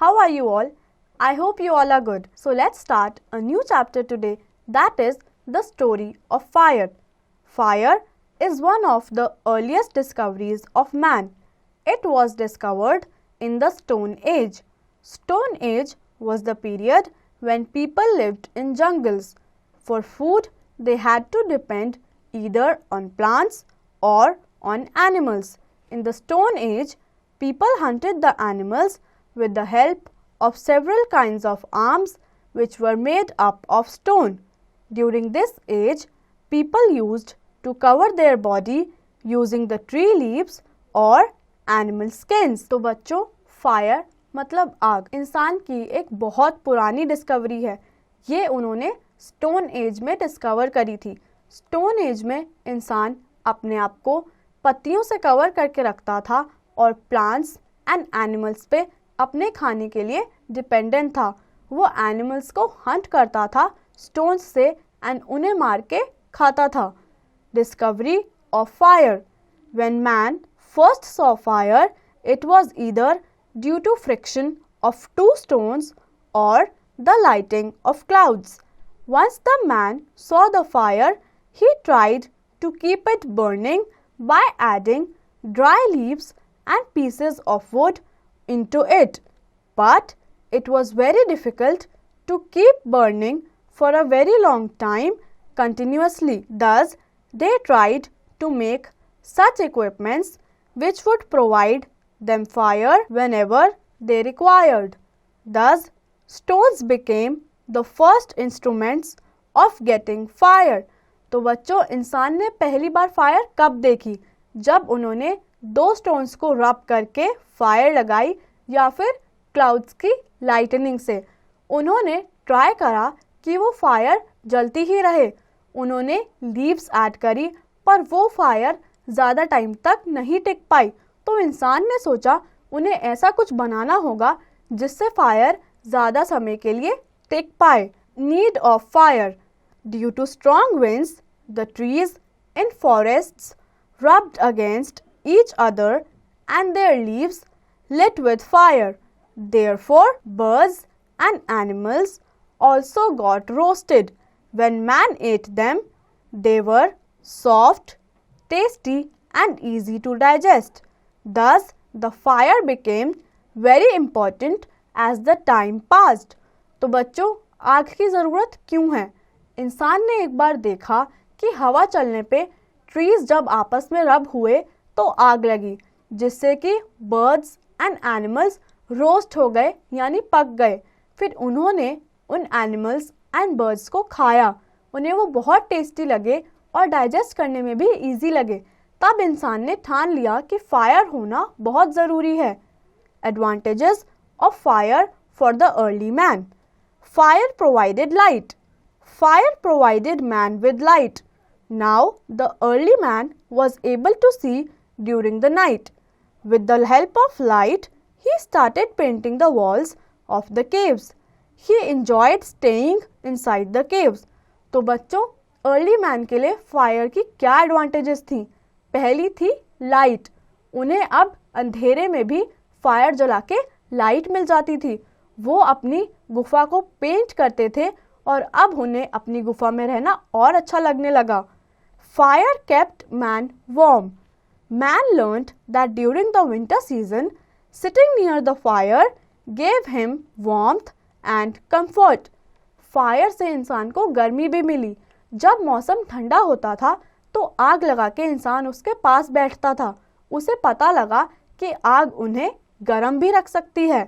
How are you all? I hope you all are good. So let's start a new chapter today, that is the story of fire. Fire is one of the earliest discoveries of man. It was discovered in the Stone Age. Stone Age was the period when people lived in jungles. For food, they had to depend either on plants or on animals. In the Stone Age, people hunted the animals with the help of several kinds of arms which were made up of stone. During this age, people used to cover their body using the tree leaves or animal skins. तो बच्चों, fire मतलब आग इंसान की एक बहुत पुरानी discovery है. ये उन्होंने स्टोन एज में डिस्कवर करी थी. स्टोन एज में इंसान अपने आप को पत्तियों से कवर करके रखता था और प्लांट्स एंड एनिमल्स पे अपने खाने के लिए डिपेंडेंट था. वो एनिमल्स को हंट करता था स्टोन्स से एंड उन्हें मार के खाता था. Discovery of fire. When man first saw fire, it was either due to friction of two stones or the lighting of clouds. Once the man saw the fire, he tried to keep it burning by adding dry leaves and pieces of wood into it. But it was very difficult to keep burning for a very long time continuously. Thus, they tried to make such equipments which would provide them fire whenever they required. Thus, stones became the first instruments of getting fire. तो बच्चों, इंसान ने पहली बार fire कब देखी? जब उन्होंने दो स्टोन्स को रब करके फायर लगाई या फिर क्लाउड्स की लाइटनिंग से. उन्होंने ट्राई करा कि वो फायर जलती ही रहे. उन्होंने लीव्स ऐड करी पर वो फायर ज़्यादा टाइम तक नहीं टिक पाई. तो इंसान ने सोचा उन्हें ऐसा कुछ बनाना होगा जिससे फायर ज़्यादा समय के लिए टिक पाए. Need of fire. Due to strong winds, the trees in forests rubbed against each other and their leaves lit with fire. Therefore, birds and animals also got roasted. When man ate them, they were soft, tasty and easy to digest. Thus, the fire became very important as the time passed. तो बच्चों, आग की ज़रूरत क्यों है? इंसान ने एक बार देखा कि हवा चलने पे ट्रीज जब आपस में रब हुए तो आग लगी, जिससे कि बर्ड्स एंड एनिमल्स रोस्ट हो गए यानी पक गए. फिर उन्होंने उन एनिमल्स एंड बर्ड्स को खाया. उन्हें वो बहुत टेस्टी लगे और डाइजेस्ट करने में भी इजी लगे. तब इंसान ने ठान लिया कि फायर होना बहुत ज़रूरी है. Advantages of fire for the early man. Fire provided light. Fire provided man with light. Now the early man was able to see during the night. With the help of light, he started painting the walls of the caves. He enjoyed staying inside the caves. तो बच्चों, early man के लिए fire की क्या advantages थी? पहली थी light. उन्हें अब अंधेरे में भी फायर जला के लाइट मिल जाती थी. वो अपनी गुफा को पेंट करते थे और अब उन्हें अपनी गुफा में रहना और अच्छा लगने लगा. Fire kept man warm. Man learned that during the winter season sitting near the fire gave him warmth and comfort. Fire से इंसान को गर्मी भी मिली. जब मौसम ठंडा होता था तो आग लगा के इंसान उसके पास बैठता था. उसे पता लगा कि आग उन्हें गर्म भी रख सकती है.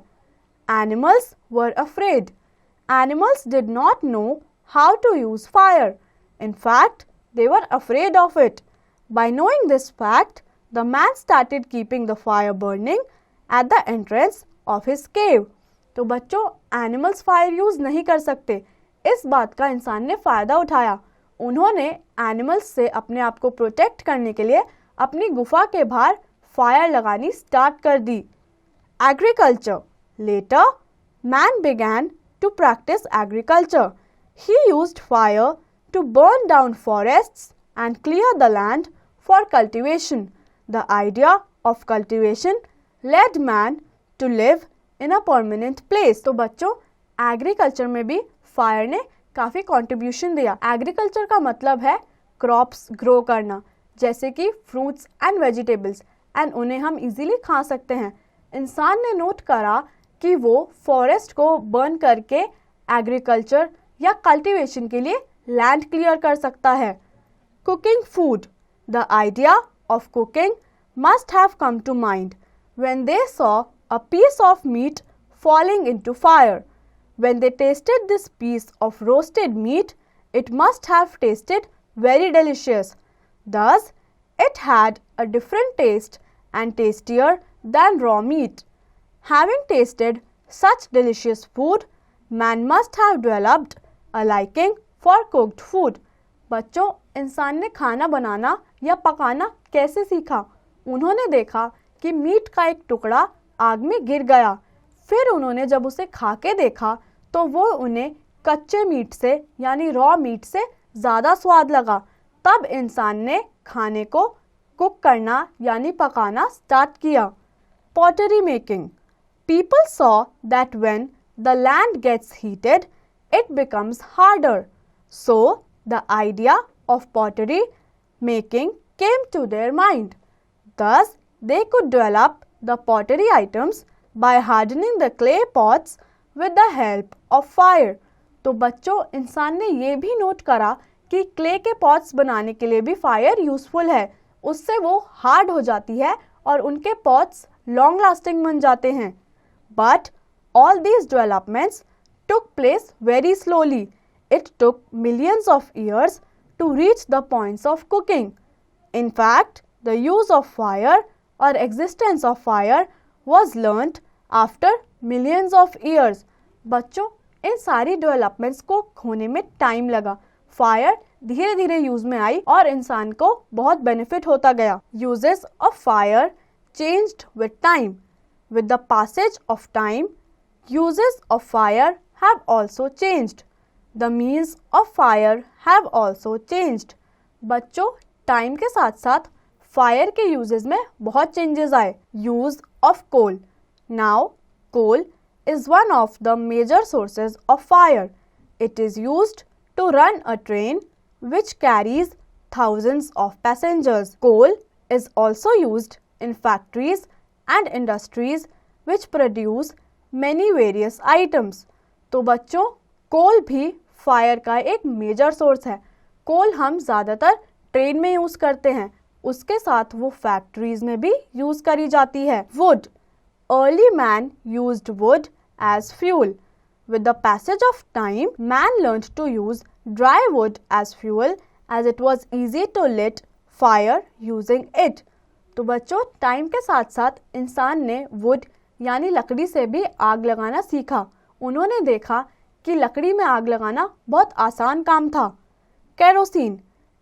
Animals were afraid. Animals did not know how to use fire. In fact, they were afraid of it. By knowing this fact, the man started keeping the fire burning at the entrance of his cave. तो बच्चों, animals fire use नहीं कर सकते. इस बात का इंसान ने फ़ायदा उठाया. उन्होंने animals से अपने आप को प्रोटेक्ट करने के लिए अपनी गुफा के बाहर फायर लगानी स्टार्ट कर दी. Agriculture. Later, man began to practice agriculture. He used fire to burn down forests and clear the land for cultivation. The idea of cultivation led man to live in a permanent place. तो बच्चों agriculture में भी fire ने काफ़ी contribution दिया। Agriculture का मतलब है क्रॉप्स ग्रो करना, जैसे कि फ्रूट्स एंड वेजिटेबल्स, एंड उन्हें हम इजीली खा सकते हैं। इंसान ने नोट करा कि वो फॉरेस्ट को बर्न करके एग्रीकल्चर या कल्टीवेशन के लिए लैंड क्लियर कर सकता है। Cooking food, the idea of cooking must have come to mind when they saw a piece of meat falling into fire. When they tasted this piece of roasted meat, it must have tasted very delicious. Thus, it had a different taste and tastier than raw meat. Having tasted such delicious food, man must have developed a liking for cooked food. बच्चों, इंसान ने खाना बनाना या पकाना कैसे सीखा? उन्होंने देखा कि मीट का एक टुकड़ा आग में गिर गया। फिर उन्होंने जब उसे खा के देखा तो वो उन्हें कच्चे मीट से यानी रॉ मीट से ज़्यादा स्वाद लगा। तब इंसान ने खाने को कुक करना यानी पकाना स्टार्ट किया। Pottery making, people saw that when the land gets heated it becomes harder, so the idea of pottery making came to their mind. Thus, they could develop the pottery items by hardening the clay pots with the help of fire. तो बच्चों, इंसान ने ये भी note करा कि clay के pots बनाने के लिए भी फायर यूजफुल है। उससे वो हार्ड हो जाती है और उनके पॉट्स लॉन्ग लास्टिंग बन जाते हैं। But all these developments took place very slowly. It took millions of years to reach the points of cooking. In fact, the use of fire or existence of fire was learnt after millions of years. बच्चों, इन सारी developments को होने में time लगा। Fire धीरे धीरे use में आई और इंसान को बहुत बेनिफिट होता गया। Uses of fire changed with time. With the passage of time, uses of fire have also changed. The means of fire have also changed. बच्चों, टाइम के साथ साथ फायर के यूजेस में बहुत चेंजेस आए. Use of coal. Now coal is one of the major sources of fire. It is used to run a train which carries thousands of passengers. Coal is also used in factories and industries which produce many various items. तो बच्चों, कोल भी fire का एक major source है. कोल हम ज़्यादातर train में use करते हैं, उसके साथ वो फैक्ट्रीज में भी यूज़ करी जाती है. Would. Early man used wood as fuel. With the passage of time, man learned to use dry wood as fuel as it was easy to lit fire using it. तो बच्चों, time के साथ साथ इंसान ने वुड यानी लकड़ी से भी आग लगाना सीखा. उन्होंने देखा कि लकड़ी में आग लगाना बहुत आसान काम था. Kerosene.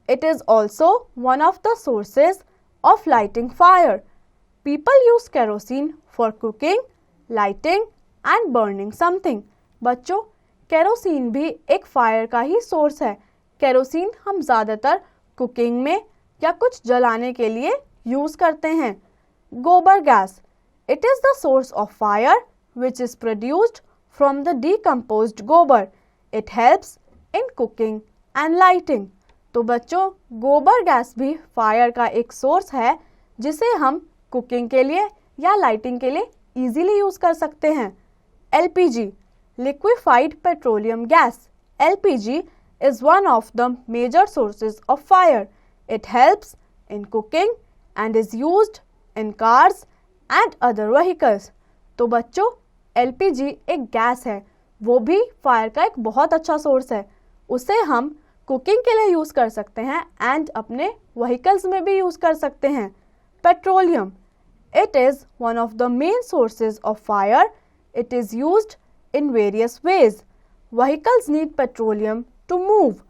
It is also one of the sources of lighting fire. People use kerosene for cooking, lighting and burning something. बच्चों, केरोसिन भी एक फायर का ही सोर्स है. केरोसिन हम ज़्यादातर कुकिंग में या कुछ जलाने के लिए यूज़ करते हैं. गोबर gas. It is the source of fire which is produced from the decomposed gobar. It helps in cooking and lighting. तो बच्चों, गोबर गैस भी फायर का एक सोर्स है जिसे हम कुकिंग के लिए या लाइटिंग के लिए इजीली यूज कर सकते हैं. LPG, liquefied petroleum gas. LPG is one of the major sources of fire. It helps in cooking and is used in cars and other vehicles. तो बच्चों, LPG एक गैस है, वो भी फायर का एक बहुत अच्छा सोर्स है. उसे हम कुकिंग के लिए यूज़ कर सकते हैं एंड अपने व्हीकल्स में भी यूज़ कर सकते हैं. Petroleum. It is one of the main sources of fire. It is used in various ways. Vehicles need petroleum to move.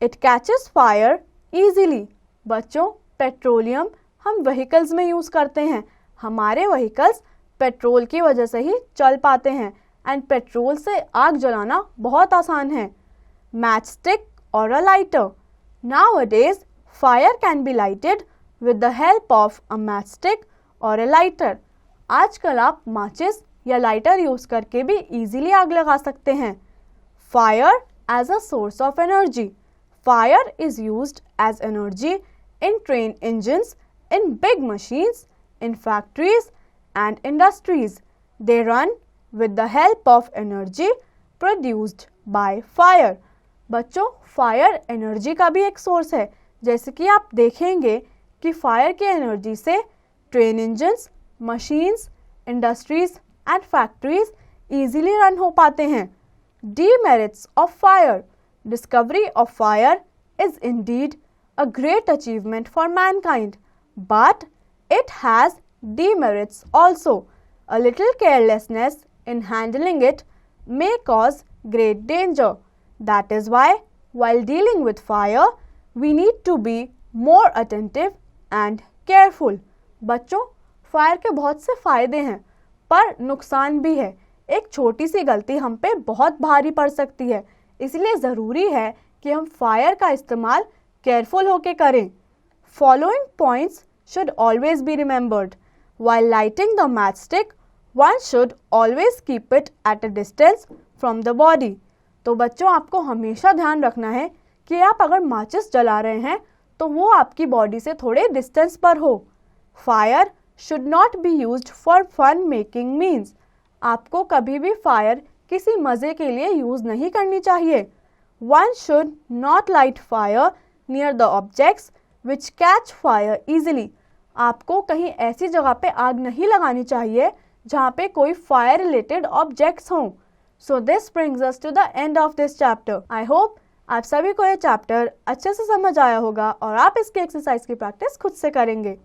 It catches fire easily. बच्चों, पेट्रोलियम हम व्हीकल्स में यूज़ करते हैं. हमारे व्हीकल्स पेट्रोल की वजह से ही चल पाते हैं एंड पेट्रोल से आग जलाना बहुत आसान है. Match stick or a lighter. Nowadays, fire can be lighted with the help of a matchstick or a lighter. आजकल आप माचिस या लाइटर यूज करके भी इजीली आग लगा सकते हैं। Fire as a source of energy. Fire is used as energy in train engines, in big machines, in factories and industries. They run with the help of energy produced by fire. बच्चों, fire energy का भी एक source है। जैसे कि आप देखेंगे कि फायर की एनर्जी से train engines, machines, industries and factories easily run हो पाते हैं। Demerits of fire. Discovery of fire is indeed a great achievement for mankind, but it has demerits also. A little carelessness in handling it may cause great danger. That is why, while dealing with fire, we need to be more attentive and careful. बच्चों, fire के बहुत से फायदे हैं, पर नुकसान भी है। एक छोटी सी गलती हम पे बहुत भारी पड़ सकती है, इसलिए ज़रूरी है कि हम फायर का इस्तेमाल केयरफुल होके करें। Following points should always be remembered. While lighting the matchstick, one should always keep it at a distance from the body. तो बच्चों, आपको हमेशा ध्यान रखना है कि आप अगर माचिस जला रहे हैं तो वो आपकी बॉडी से थोड़े डिस्टेंस पर हो। Fire should not be used for fun making means. आपको कभी भी फायर किसी मज़े के लिए यूज़ नहीं करनी चाहिए। One should not light fire near the objects which catch fire easily. आपको कहीं ऐसी जगह पे आग नहीं लगानी चाहिए जहाँ पे कोई फायर रिलेटेड ऑब्जेक्ट्स हों। So this brings us to the end of this chapter. I hope आप सभी को ये चैप्टर अच्छे से समझ आया होगा और आप इसके एक्सरसाइज की प्रैक्टिस खुद से करेंगे।